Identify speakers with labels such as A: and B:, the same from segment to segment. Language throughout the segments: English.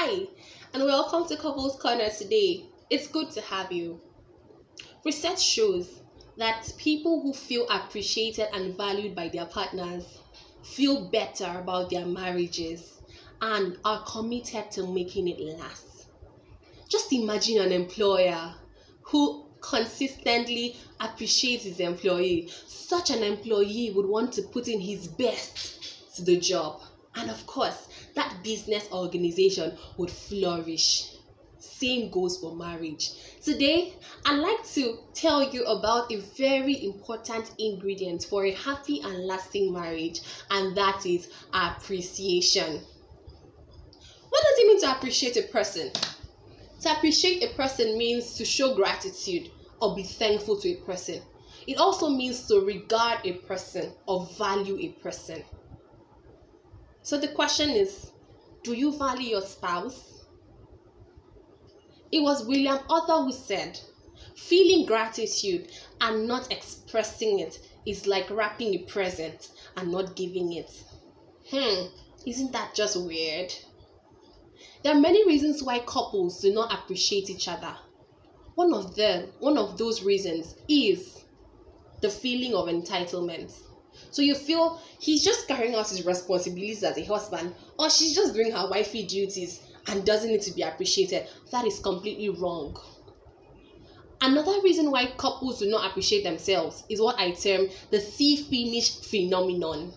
A: Hi, and welcome to Couples Corner today. It's good to have you. Research shows that people who feel appreciated and valued by their partners feel better about their marriages and are committed to making it last. Just imagine an employer who consistently appreciates his employee. Such an employee would want to put in his best to the job. And of course, that business organization would flourish. Same goes for marriage. Today, I'd like to tell you about a very important ingredient for a happy and lasting marriage, and that is appreciation. What does it mean to appreciate a person? To appreciate a person means to show gratitude or be thankful to a person. It also means to regard a person or value a person. So the question is, do you value your spouse? It was William Arthur who said, feeling gratitude and not expressing it is like wrapping a present and not giving it. Isn't that just weird? There are many reasons why couples do not appreciate each other. One of those reasons is the feeling of entitlement. So you feel he's just carrying out his responsibilities as a husband, or she's just doing her wifey duties and doesn't need to be appreciated. That is completely wrong. Another reason why couples do not appreciate themselves is what I term the see-finish phenomenon.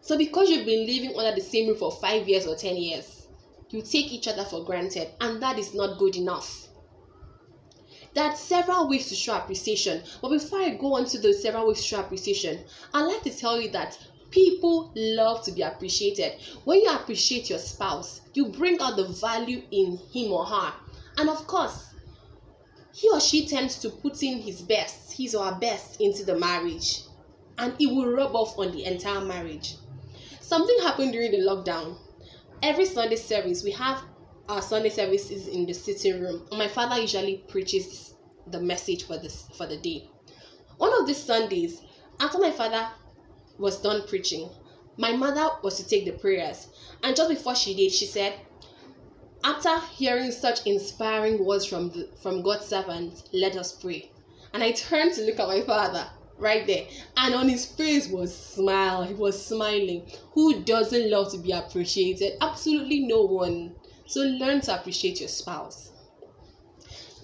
A: So because you've been living under the same roof for 5 years or 10 years, you take each other for granted, and that is not good enough. There are several ways to show appreciation, but before I go on to those several ways to show appreciation, I'd like to tell you that people love to be appreciated. When you appreciate your spouse, you bring out the value in him or her, and of course, he or she tends to put in his or her best into the marriage, and it will rub off on the entire marriage. Something happened during the lockdown. Every Sunday service, we have our Sunday services in the sitting room. My father usually preaches the message for the day. One of these Sundays, after my father was done preaching, my mother was to take the prayers. And just before she did, she said, after hearing such inspiring words from God's servant, let us pray. And I turned to look at my father right there, and on his face was smile. He was smiling. Who doesn't love to be appreciated? Absolutely no one. So learn to appreciate your spouse.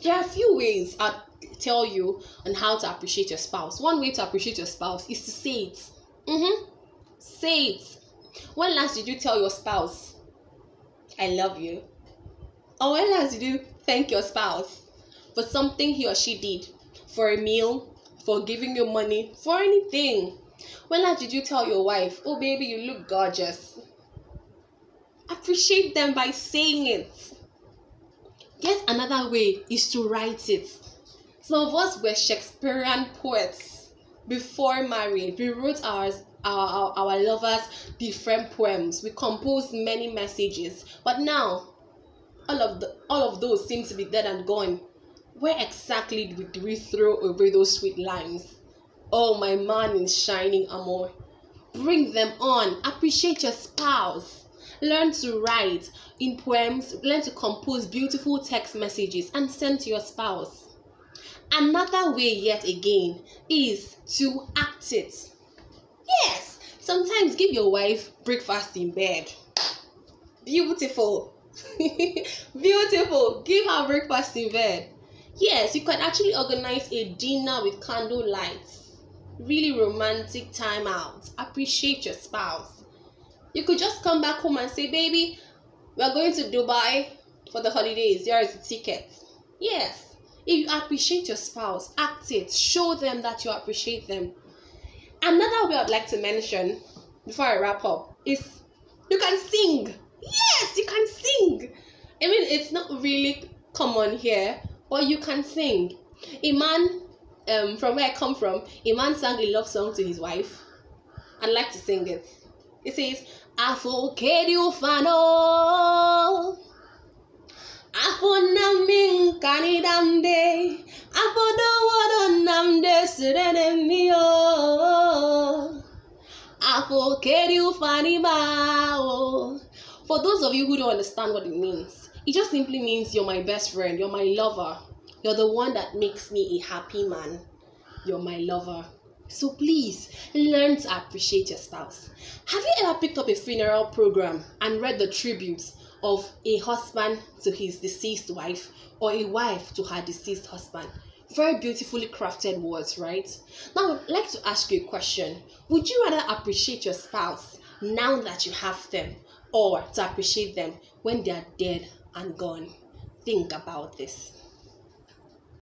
A: There are a few ways I'll tell you on how to appreciate your spouse. One way to appreciate your spouse is to say it. Say it. When last did you tell your spouse, I love you? Or when last did you thank your spouse for something he or she did? For a meal, for giving you money, for anything? When last did you tell your wife, oh baby, you look gorgeous? Appreciate them by saying it. Yet another way is to write it. Some of us were Shakespearean poets before marriage. We wrote our lovers different poems. We composed many messages. But now, all of those seem to be dead and gone. Where exactly did we throw away those sweet lines? Oh, my man in shining armor. Bring them on. Appreciate your spouse. Learn to write in poems. Learn to compose beautiful text messages and send to your spouse. Another way yet again is to act it. Yes, sometimes give your wife breakfast in bed. Beautiful. Beautiful. Give her breakfast in bed. Yes, you can actually organize a dinner with candle lights. Really romantic time out. Appreciate your spouse. You could just come back home and say, baby, we are going to Dubai for the holidays. Here is the ticket. Yes. If you appreciate your spouse, act it. Show them that you appreciate them. Another way I'd like to mention before I wrap up is you can sing. Yes, you can sing. I mean, it's not really common here, but you can sing. A man, from where I come from, a man sang a love song to his wife. I'd like to sing it. It says, Afokedi ufano Afonaming kanidamde Afodo namde sirenemio Afokedi ufani bao For those of you who don't understand what it means, it just simply means you're my best friend, you're my lover, you're the one that makes me a happy man, you're my lover. So please, learn to appreciate your spouse. Have you ever picked up a funeral program and read the tributes of a husband to his deceased wife or a wife to her deceased husband? Very beautifully crafted words, right? Now, I'd like to ask you a question. Would you rather appreciate your spouse now that you have them, or to appreciate them when they are dead and gone? Think about this.